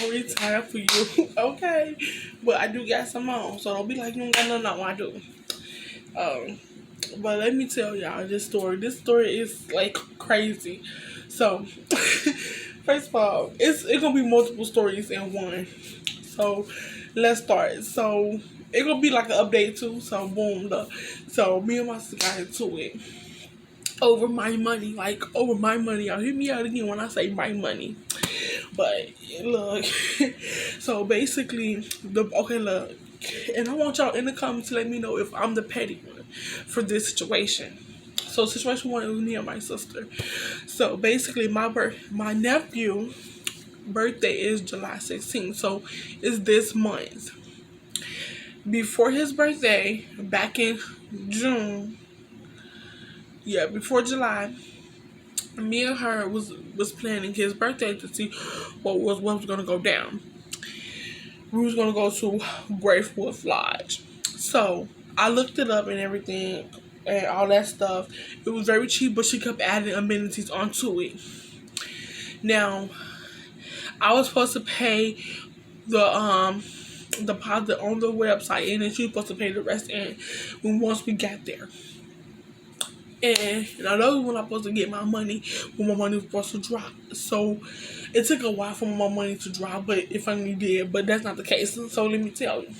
story time for you, okay? But I do got some on, so don't be like you don't got nothing on. I do. Um, but let me tell y'all this story. This story is like crazy. So, first of all, it's gonna be multiple stories in one. So, let's start. So, it's gonna be like an update too. So, boom, look. So, me and my sister got into it over my money, like over my money. Y'all hear me out again when I say my money. But look, so basically, look, and I want y'all in the comments to let me know if I'm the petty one for this situation. So situation one was me and my sister. So basically, my nephew birthday is July 16th, so it's this month. Before his birthday, back in June, yeah, before July, me and her was planning his birthday to see what was gonna go down. We was gonna go to Gracewood Lodge. So I looked it up and everything and all that stuff. It was very cheap, but she kept adding amenities onto it. Now I was supposed to pay the deposit on the website, and then she was supposed to pay the rest in once we got there. And I know when I'm supposed to get my money, when my money was supposed to drop. So it took a while for my money to drop, but it finally did. But that's not the case. So let me tell you.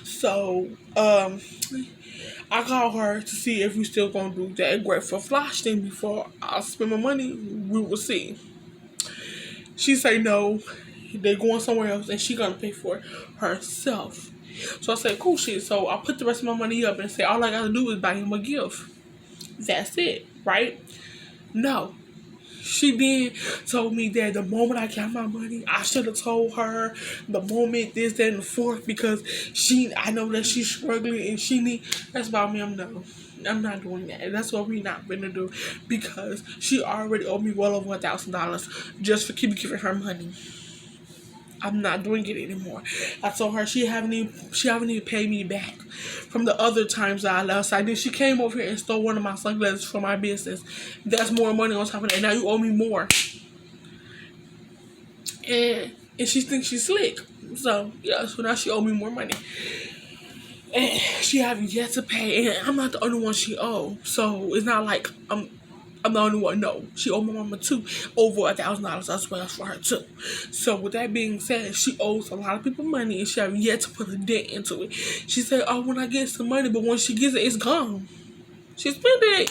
So I called her to see if we still gonna do that Grateful Flash thing before I spend my money. We will see. She say no, they're going somewhere else, and she gonna pay for it herself. So I said, cool shit. So I put the rest of my money up and say all I gotta do is buy him a gift. That's it, right? No. She then told me that the moment I got my money, I should have told her the moment this, that, and the fourth, because I know that she's struggling and she need. That's about me. I'm not doing that. That's what we not gonna do, because she already owed me well over $1,000 just for keeping giving her money. I'm not doing it anymore. I told her she haven't even paid me back from the other times that I left. So then she came over here and stole one of my sunglasses from my business. That's more money on top of that. Now you owe me more. And she thinks she's slick. So yeah, so now she owe me more money. And she haven't yet to pay, and I'm not the only one she owe. So it's not like I'm the only one. No, she owed my mama too over $1,000 as well for her too. So with that being said, she owes a lot of people money, and she have yet to put a dent into it. She said, "Oh, when I get some money," but when she gets it, it's gone. She spent it.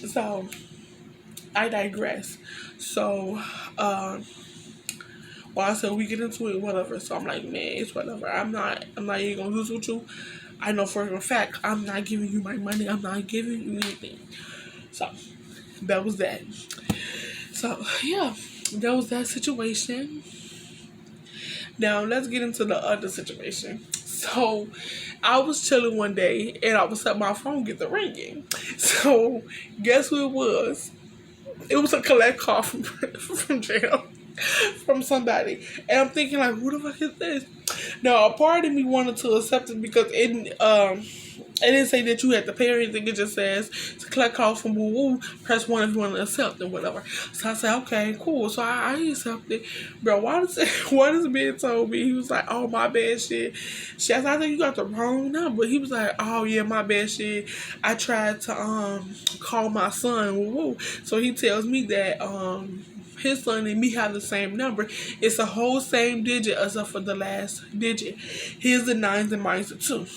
So I digress. So well, I said we get into it, whatever. So I'm like, man, it's whatever. I'm not even gonna lose with you. I know for a fact I'm not giving you my money. I'm not giving you anything. So that was that. So yeah, that was that situation. Now let's get into the other situation. So I was chilling one day and I was at my phone get the ringing. So guess who it was? It was a collect call from jail. From somebody. And I'm thinking like, who the fuck is this? Now a part of me wanted to accept it because it didn't say that you had to pay or anything. It just says to collect call from woo woo, press 1 if you want to accept and whatever. So I said, okay, cool. So I accepted. Bro, why does the man told me? He was like, oh, my bad shit. She asked, I think you got the wrong number. He was like, oh yeah, my bad shit. I tried to call my son woo woo. So he tells me that his son and me have the same number. It's a whole same digit except for the last digit. His the 9s and mine's the 2.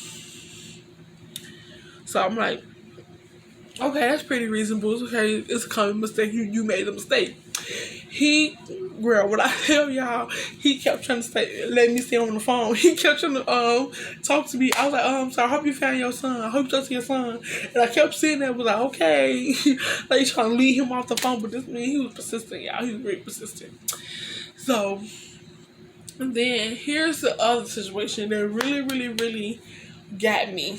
So I'm like, okay, that's pretty reasonable. Okay, it's a common mistake. You made a mistake. Girl, what I tell y'all, he kept trying to let me stay on the phone. He kept trying to talk to me. I was like, so I hope you found your son. I hope you talked to your son. And I kept sitting there, was like, okay. Like trying to lead him off the phone, but this man, he was persistent, y'all. He was very persistent. So then here's the other situation that really, really, really got me.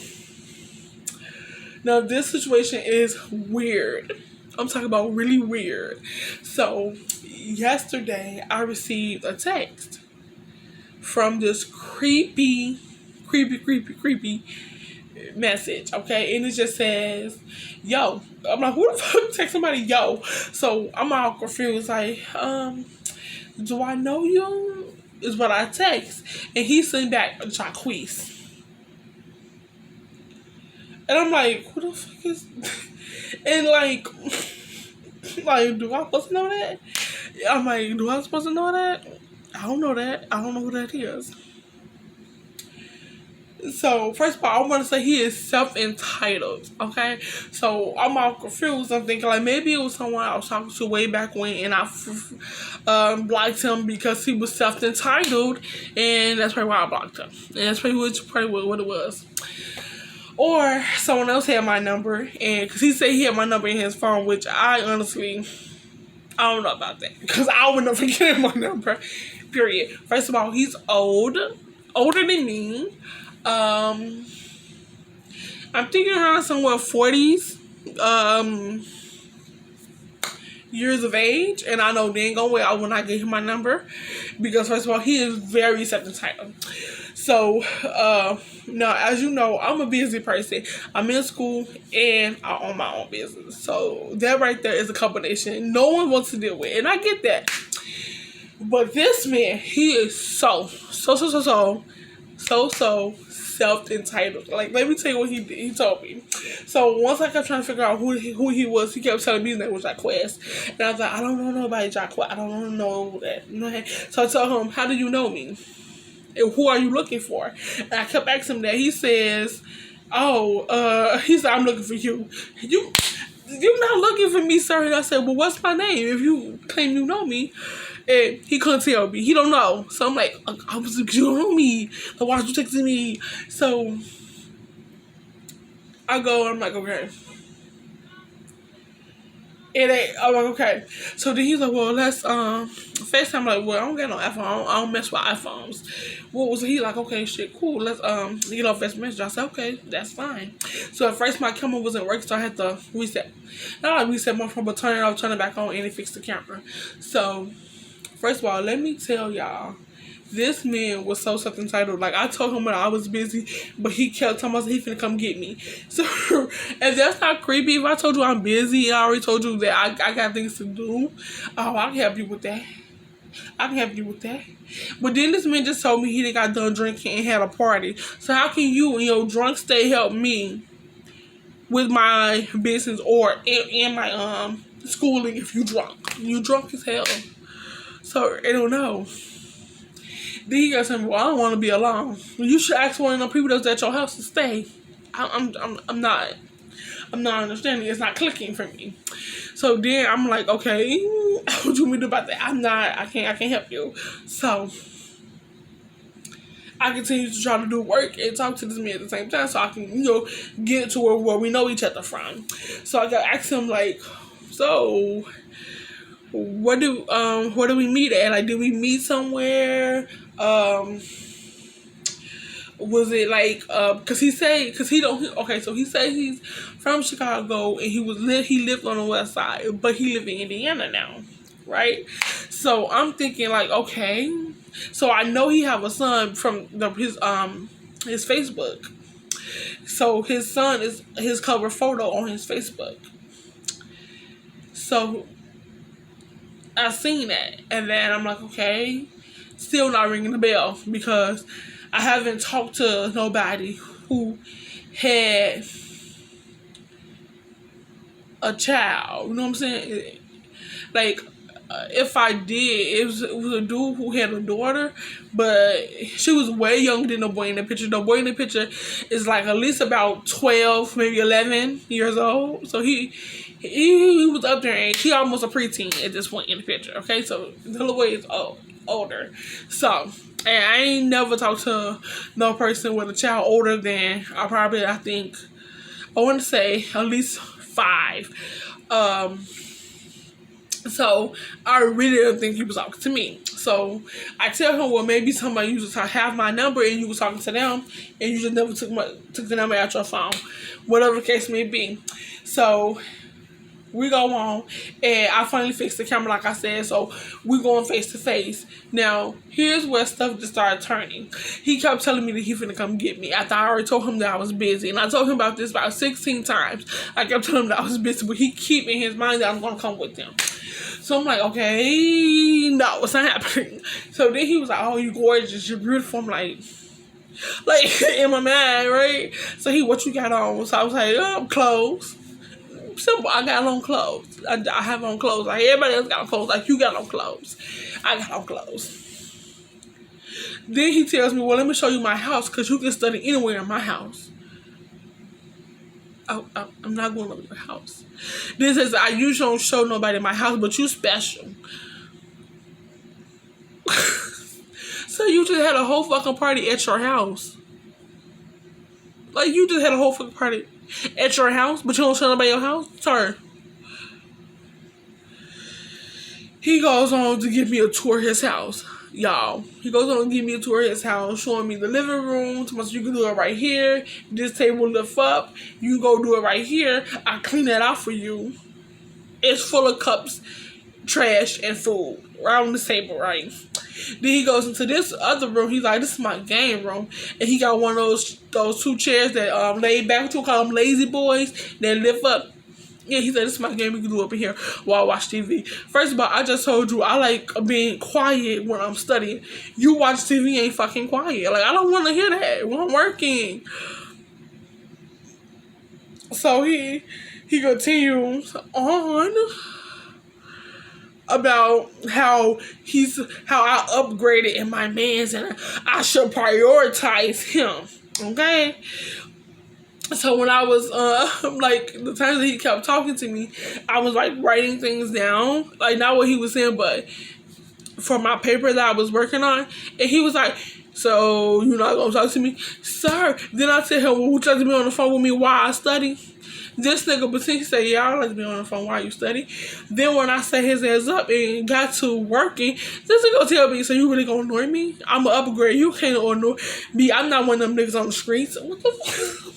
Now, this situation is weird. I'm talking about really weird. So, yesterday, I received a text from this creepy message, okay? And it just says, yo. I'm like, who the fuck text somebody, yo? So, I'm all confused, like, Do I know you? Is what I text. And he sent back Jacquees. And I'm like, who the fuck is and like do I supposed to know that? I'm like, do I supposed to know that? I don't know that. I don't know who that is. So, first of all, I want to say he is self-entitled, okay? So, I'm all confused. I'm thinking, like, maybe it was someone I was talking to way back when, and I blocked him because he was self-entitled, and that's probably why I blocked him. And that's probably what it was. Or someone else had my number, and because he said he had my number in his phone, which I honestly, I don't know about that, because I would never get him my number, period. First of all, he's older than me. I'm thinking around somewhere 40s, years of age, and I know they ain't gonna wait. I will not give him my number because first of all, he is very self-entitled. So, now as you know, I'm a busy person. I'm in school and I own my own business. So that right there is a combination no one wants to deal with, and I get that. But this man, he is so self-entitled. Like, let me tell you what he told me. So once I kept trying to figure out who he was, he kept telling me his name was Jacquees. And I was like, I don't know nobody Jacquees. I don't know that. So I told him, how do you know me? And who are you looking for? And I kept asking him that. He says, he said, I'm looking for you. You're not looking for me, sir. And I said, well, what's my name if you claim you know me? And he couldn't tell me. He don't know. So I'm like, you don't know me. So why don't you texting me? So I'm like, okay. I'm like, okay. So then he's like, well, let's FaceTime. I'm like, well, I don't got no iPhone. I don't mess with iPhones. What was he like? Okay, shit, cool. Let's first message. I said, okay, that's fine. So at first my camera wasn't working, so I had to reset. Not like reset my phone, but turn it off, turn it back on, and it fixed the camera. So first of all, let me tell y'all, this man was so self-entitled. Like, I told him when I was busy, but he kept telling us he finna come get me. So, if that's not creepy, if I told you I'm busy, I already told you that I got things to do, I can help you with that. But then this man just told me he got done drinking and had a party. So how can you in your drunk state help me with my business or in my schooling if you drunk? You drunk as hell. So, I don't know. Then he got something. Well, I don't want to be alone. You should ask one of the people that's at your house to stay. I'm not understanding. It's not clicking for me. So then I'm like, okay, what you mean about that? I can't help you. So I continue to try to do work and talk to this man at the same time, so I can, get to where we know each other from. So I got asked him like, so where do we meet at? Like, did we meet somewhere? Was it like so he said he's from Chicago and he lived on the west side, but he lives in Indiana now, right? So I'm thinking like, okay, so I know he have a son from his Facebook. So his son is his cover photo on his Facebook. So I seen that, and then I'm like, okay, still not ringing the bell because I haven't talked to nobody who had a child. You know what I'm saying? Like, if I did, it was a dude who had a daughter, but she was way younger than the boy in the picture. The boy in the picture is like at least about 12, maybe 11 years old. So he was up there in age. He almost a preteen at this point in the picture. Okay, so the little boy is older. So, and I ain't never talked to no person with a child older than I think I want to say at least 5. So I really didn't think he was talking to me. So I tell him, well, maybe somebody used to have my number and you was talking to them and you just never took the number out your phone, whatever the case may be. So we go on, and I finally fixed the camera, like I said, so we going face to face. Now, here's where stuff just started turning. He kept telling me that he finna come get me after I already told him that I was busy, and I told him about this about 16 times. I kept telling him that I was busy, but he keep in his mind that I'm gonna come with him. So I'm like, okay, no, it's not happening. So then he was like, oh, you gorgeous, you're beautiful. I'm like in my mind, right? So what you got on? So I was like, oh, clothes. Simple. I got on clothes. I have on clothes. Like everybody else got on clothes. Like you got on clothes. I got on clothes. Then he tells me, well, let me show you my house because you can study anywhere in my house. I'm not going to your house. This is, I usually don't show nobody my house, but you special. So you just had a whole fucking party at your house. Like you just had a whole fucking party at your house, but you don't show nobody your house? Sorry. He goes on to give me a tour of his house. Y'all, he goes on to give me a tour of his house, showing me the living room. So much you can do it right here. This table lift up. You go do it right here. I clean that out for you. It's full of cups, trash, and food right on the table, right? Then he goes into this other room. He's like, this is my game room. And he got one of those two chairs that laid back, what you call them, lazy boys, that lift up. Yeah, he said, this is my game we can do up in here while I watch TV. First of all, I just told you I like being quiet when I'm studying. You watch TV ain't fucking quiet. Like, I don't want to hear that when I'm working. So he continues on about how I upgraded in my mans and I should prioritize him. Okay? So when I was, like, the times that he kept talking to me, I was, like, writing things down. Like, not what he was saying, but for my paper that I was working on. And he was like, so, you're not going to talk to me? Sir. Then I tell him, well, would you like to be on the phone with me while I study? This nigga, but he said, yeah, I'd like to be on the phone while you study. Then when I set his ass up and got to working, this nigga tell me, so you really gonna annoy me? I'm gonna upgrade. You can't annoy me. I'm not one of them niggas on the streets. What the fuck?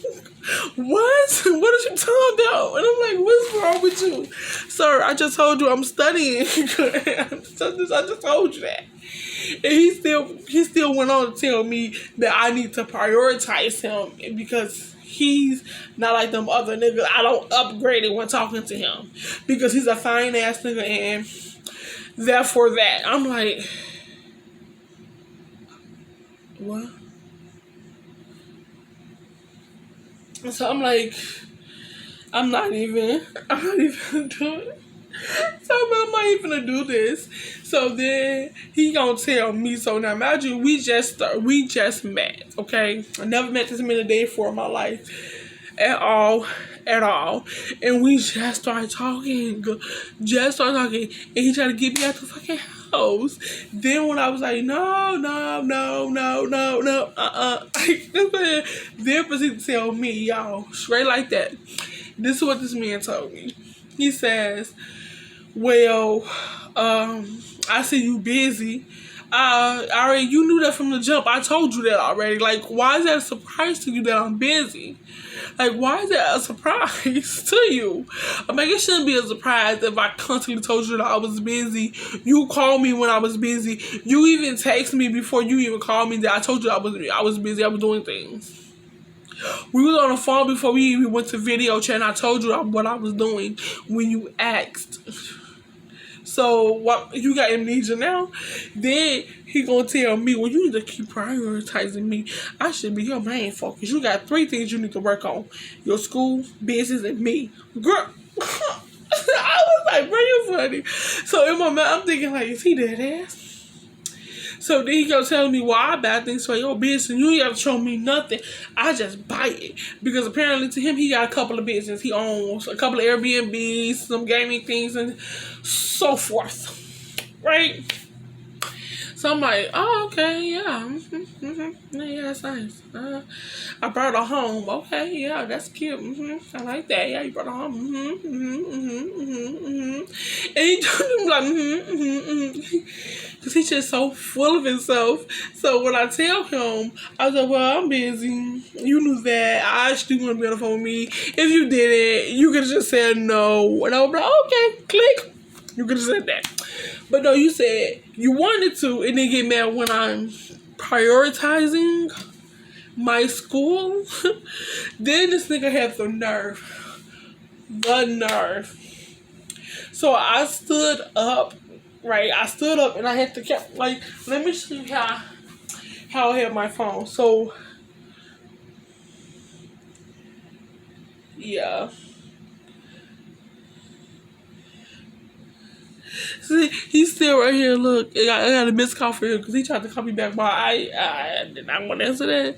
What? What is you talking about? And I'm like, what's wrong with you? Sir, I just told you I'm studying. I just told you that. And he still went on to tell me that I need to prioritize him because he's not like them other niggas. I don't upgrade it when talking to him because he's a fine ass nigga and therefore that. I'm like, what? So I'm like, I'm not even gonna do it. So I'm not even gonna do this. So then he gonna tell me. So now imagine we just met. Okay, I never met this man a day before in my life at all. And we just started talking, and he tried to get me out the fucking house. Then when I was like, no, then proceeded to tell me, y'all, straight like that. This is what this man told me. He says, well, I see you busy. You knew that from the jump. I told you that already. Like, why is that a surprise to you that I'm busy? Like, why is that a surprise to you? I mean, it shouldn't be a surprise if I constantly told you that I was busy. You called me when I was busy. You even texted me before you even called me that I told you I was busy. I was doing things. We was on the phone before we even went to video chat and I told you what I was doing when you asked. So, what you got amnesia now? Then he gonna tell me, well, you need to keep prioritizing me. I should be your main focus. You got 3 things you need to work on. Your school, business, and me. Girl, I was like, bro, you funny. So in my mind, I'm thinking, like, is he dead ass? So then he goes telling me, well, I buy things for your business. You ain't got to show me nothing. I just buy it. Because apparently to him, he got a couple of businesses. He owns a couple of Airbnbs, some gaming things, and so forth. Right? So I'm like, oh, okay, yeah. Yeah, that's nice. I brought her home. Okay, yeah, that's cute. I like that. Yeah, you brought her home. And he told me like, because he's just so full of himself. So when I tell him, I was like, well, I'm busy. You knew that. I asked you to be on the phone with me. If you didn't, you could have just said no. And I was like, okay, click. You could have said that. But no, you said you wanted to, and then get mad when I'm prioritizing my school. Then this nigga had the nerve. So I stood up, right? I stood up and I had to keep like, let me see how I had my phone. So yeah. See, he's still right here. Look, I got a missed call for him because he tried to call me back, but I did not want to answer that.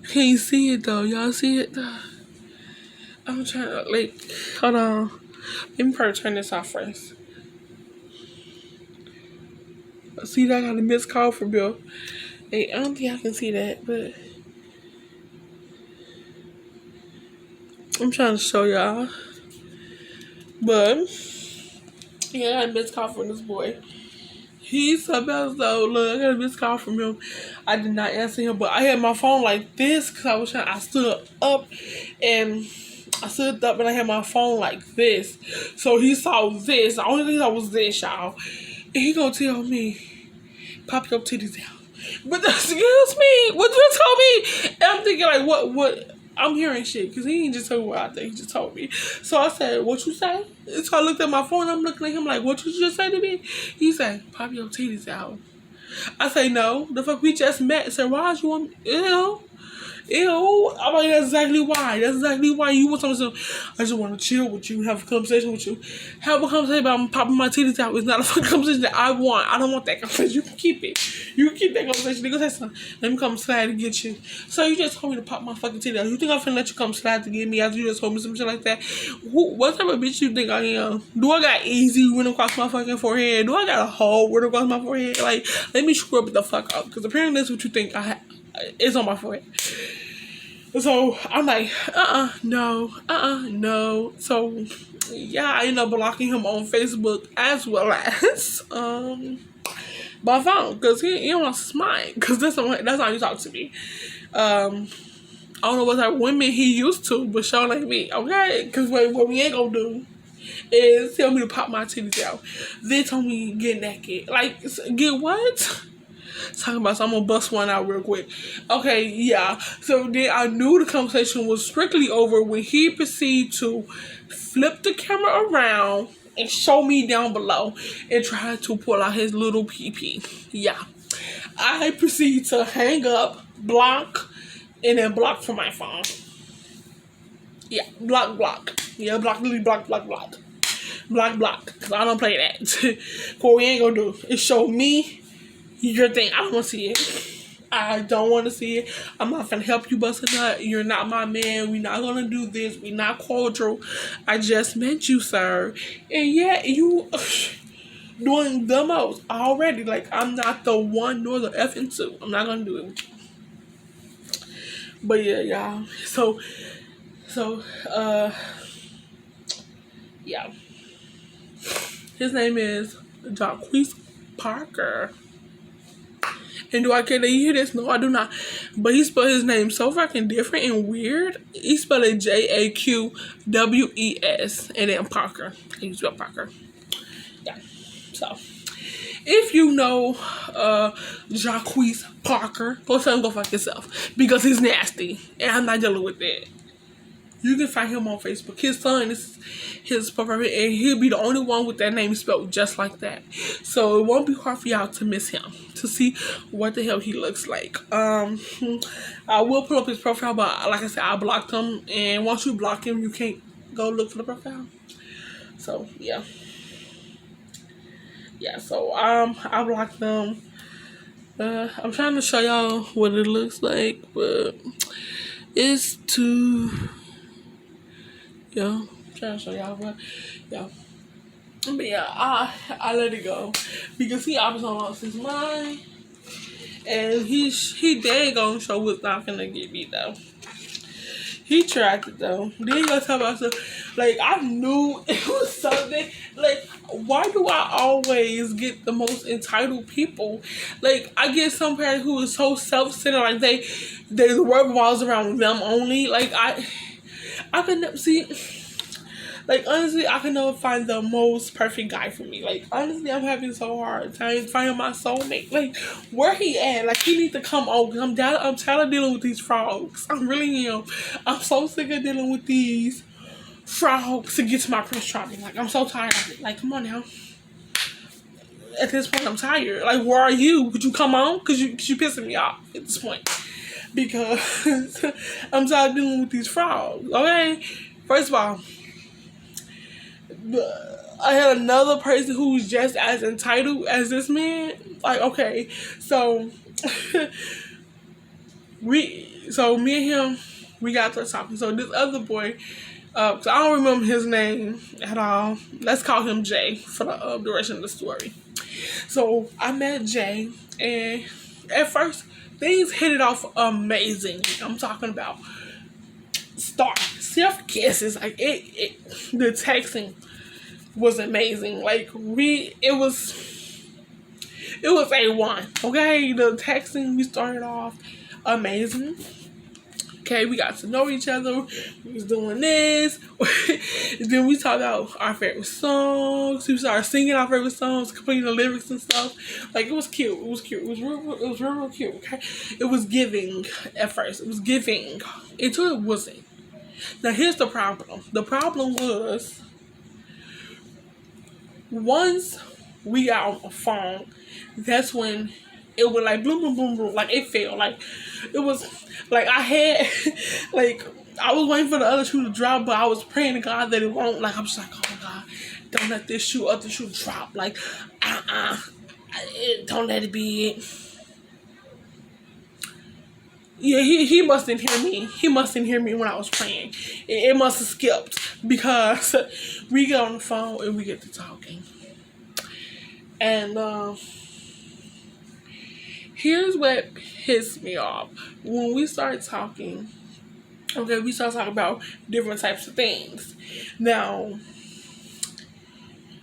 Can't see it though. Y'all see it? I'm trying to like, hold on. Let me probably turn this off first. See that I got a missed call from Bill. Hey, I don't think I can see that, but I'm trying to show y'all. But yeah, I got a missed call from this boy. He's something else though. Look, I got a missed call from him. I did not answer him, but I had my phone like this because I stood up and I had my phone like this. So he saw this. The only thing he saw was this, y'all. And he gonna tell me, pop your titties out. But excuse me, what you told me? And I'm thinking like, what? I'm hearing shit because he ain't just told me what I think. He just told me. So I said, what you say? So I looked at my phone. I'm looking at him like, what you just say to me? He said, pop your titties out. I say, no. The fuck we just met. So why you want me? Ew. I'm like, that's exactly why. That's exactly why you want something. I just want to chill with you, have a conversation with you. Have a conversation about popping my titties out. It's not a fucking conversation that I want. I don't want that conversation. You can keep it. You can keep that conversation. Nigga, say something. Let me come slide to get you. So you just told me to pop my fucking titties out. You think I'm finna let you come slide to get me after you just told me some shit like that? What type of bitch you think I am? Do I got easy written across my fucking forehead? Do I got a hole written across my forehead? Like, let me scrub it the fuck up. Because apparently that's what you think it's on my forehead. So I'm like, no. So yeah, I ended up blocking him on Facebook as well as my phone because he wants mine because that's how he talk to me. I don't know what type of women he used to, but show like me, okay? Because what we ain't gonna do is tell me to pop my titties out. Then told me get naked. Like, get what? Talking about, so I'm gonna bust one out real quick. Okay, yeah. So then I knew the conversation was strictly over when he proceeded to flip the camera around and show me down below and try to pull out his little pee-pee. Yeah. I proceed to hang up, block, and then block from my phone. Yeah, block. Yeah, block. Because I don't play that. What we ain't gonna do is show me your thing. I don't want to see it. I don't want to see it. I'm not gonna help you bust a nut. You're not my man. We're not gonna do this. We're not cordial. I just met you, sir. And yeah, you doing the most already. Like, I'm not the one nor the effing two. I'm not gonna do it with you. But yeah, y'all. So, yeah. His name is Jacquees Parker. And do I care that you hear this? No, I do not. But he spelled his name so fucking different and weird. He spelled it Jaqwes and then Parker. He spelled Parker. Yeah. So, if you know Jacquees Parker, go tell him go fuck yourself. Because he's nasty. And I'm not dealing with that. You can find him on Facebook. His son is his profile, and he'll be the only one with that name spelled just like that. So it won't be hard for y'all to miss him, to see what the hell he looks like. I will pull up his profile, but like I said, I blocked him, and once you block him, you can't go look for the profile. So yeah. So I blocked them. I'm trying to show y'all what it looks like, but it's too. I'm trying to show y'all, but I let it go because he obviously lost his mind, and he dang gonna show what's not gonna get me though. He tried it though. Then you gotta talk about stuff like I knew it was something. Like, why do I always get the most entitled people? Like, I get some parents who is so self-centered, like the world revolves around them only. Like I could never see. Like, honestly, I can never find the most perfect guy for me. Like, honestly, I'm having so hard time finding my soulmate. Like, where he at? Like, he needs to come over. I'm tired of dealing with these frogs. I really am. I'm so sick of dealing with these frogs to get to my Prince Charming. Like, I'm so tired of it. Like, come on now. At this point, I'm tired. Like, where are you? Could you come on? Cause you pissing me off at this point. Because I'm tired of dealing with these frogs. Okay? First of all, I had another person who was just as entitled as this man. Like, okay, so me and him, we got to talking. So this other boy, so I don't remember his name at all. Let's call him Jay for the duration of the story. So I met Jay, and at first things hit it off amazing. I'm talking about self kisses, like the texting was amazing. Like it was A1. Okay, the texting, we started off amazing. Okay, we got to know each other. We was doing this. Then we talked about our favorite songs. We started singing our favorite songs, completing the lyrics and stuff. Like, it was cute. It was cute. It was real cute. Okay, it was giving at first. It was giving until it wasn't. Now here's the problem. The problem was, once we got on the phone, that's when it would like boom, boom, boom, boom. Like, it felt like it was like I had like I was waiting for the other shoe to drop, but I was praying to God that it won't. Like, I'm just like, oh my God, don't let this other shoe drop. Like, don't let it be it. Yeah, he mustn't hear me. He mustn't hear me when I was praying. It must have skipped, because we get on the phone and we get to talking. And here's what pissed me off. When we started talking, okay, we started talking about different types of things. Now,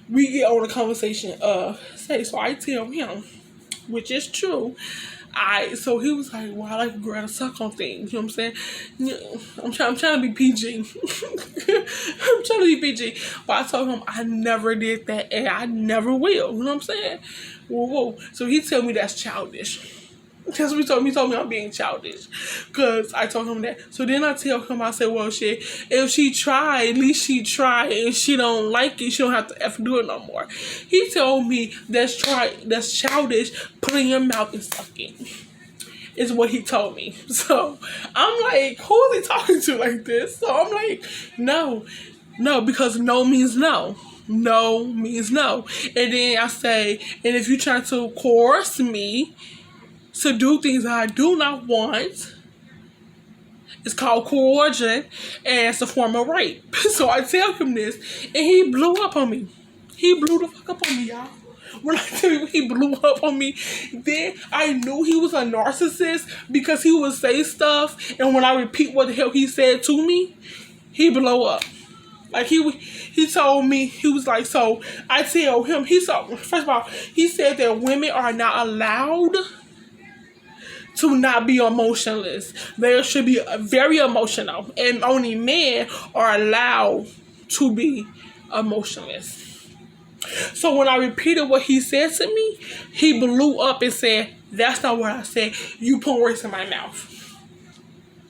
we get on a conversation so I tell him, which is true, so he was like, well, I like a girl to suck on things. You know what I'm saying? I'm trying to be PG. I'm trying to be PG. But I told him I never did that, and I never will. You know what I'm saying? Whoa. So he told me that's childish. That's what he told me. He told me I'm being childish, because I told him that. So then I tell him, I said, well, shit, if she tried, at least she tried, and she don't like it, she don't have to do it no more. He told me that's childish, put it in your mouth and suck it, is what he told me. So I'm like, who is he talking to like this? So I'm like, no, because no means no. No means no. And then I say, and if you try to coerce me to do things I do not want, it's called coercion, and it's a form of rape. So I tell him this, and he blew up on me. He blew the fuck up on me, y'all. When I tell you he blew up on me, then I knew he was a narcissist, because he would say stuff, and when I repeat what the hell he said to me, he blow up. Like, he told me, he was like, so I tell him, first of all, he said that women are not allowed to not be emotionless. They should be very emotional, and only men are allowed to be emotionless. So when I repeated what he said to me, he blew up and said, that's not what I said. You put words in my mouth.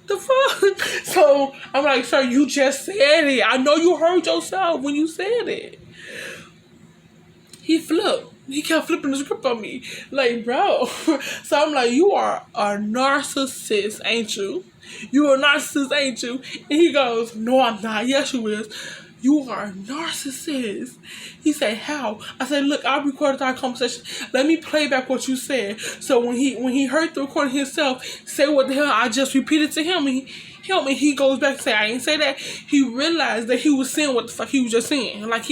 The fuck? So I'm like, sir, you just said it. I know you heard yourself when you said it. He flipped. He kept flipping the script on me. Like, bro. So I'm like, you are a narcissist, ain't you? You are a narcissist, ain't you? And he goes, no, I'm not. Yes, you is. You are a narcissist. He said, how? I said, look, I recorded our conversation. Let me play back what you said. So when he heard the recording himself, say what the hell I just repeated to him, and he goes back and say, I ain't say that. He realized that he was saying what the fuck he was just saying. Like,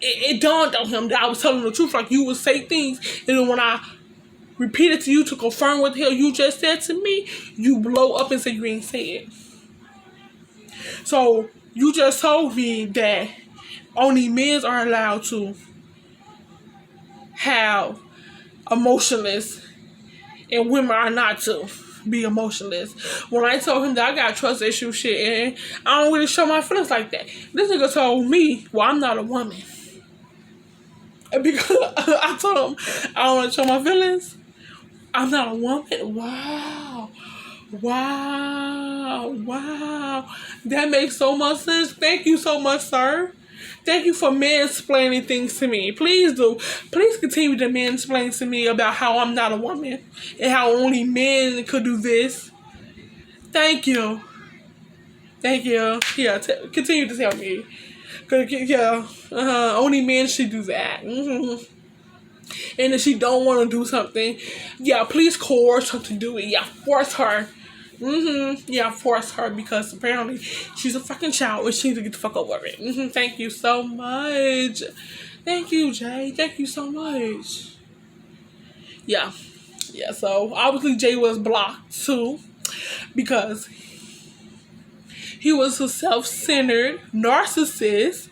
it dawned on him that I was telling the truth. Like, you would say things, and then when I repeat it to you to confirm what the hell you just said to me, you blow up and say you ain't say it. So you just told me that only men are allowed to have emotionless, and women are not to be emotionless. When I told him that I got trust issue shit, and I don't really show my feelings like that, this nigga told me, well, I'm not a woman. Because I told him I don't want to show my feelings. I'm not a woman. Wow. Wow. That makes so much sense. Thank you so much, sir. Thank you for mansplaining things to me. Please do. Please continue to mansplain to me about how I'm not a woman and how only men could do this. Thank you. Thank you. Yeah, continue to tell me. Yeah, only men should do that. And if she don't want to do something, yeah, please coerce her to do it. Yeah, force her. Yeah, force her because apparently she's a fucking child and she needs to get the fuck over it. Thank you so much. Thank you, Jay. Thank you so much. Yeah. Yeah, so obviously Jay was blocked too because he was a self-centered narcissist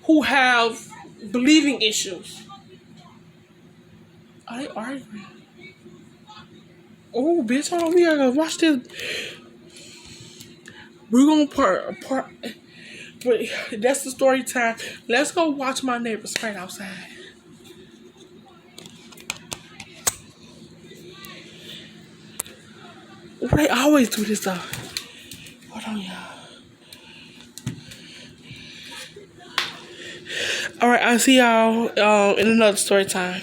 who have believing issues. Are they arguing? Oh, bitch, hold on. We gotta watch this. We're gonna part. But that's the story time. Let's go watch my neighbors fight outside. They always do this stuff. Hold on, y'all. Alright, I'll see y'all in another story time.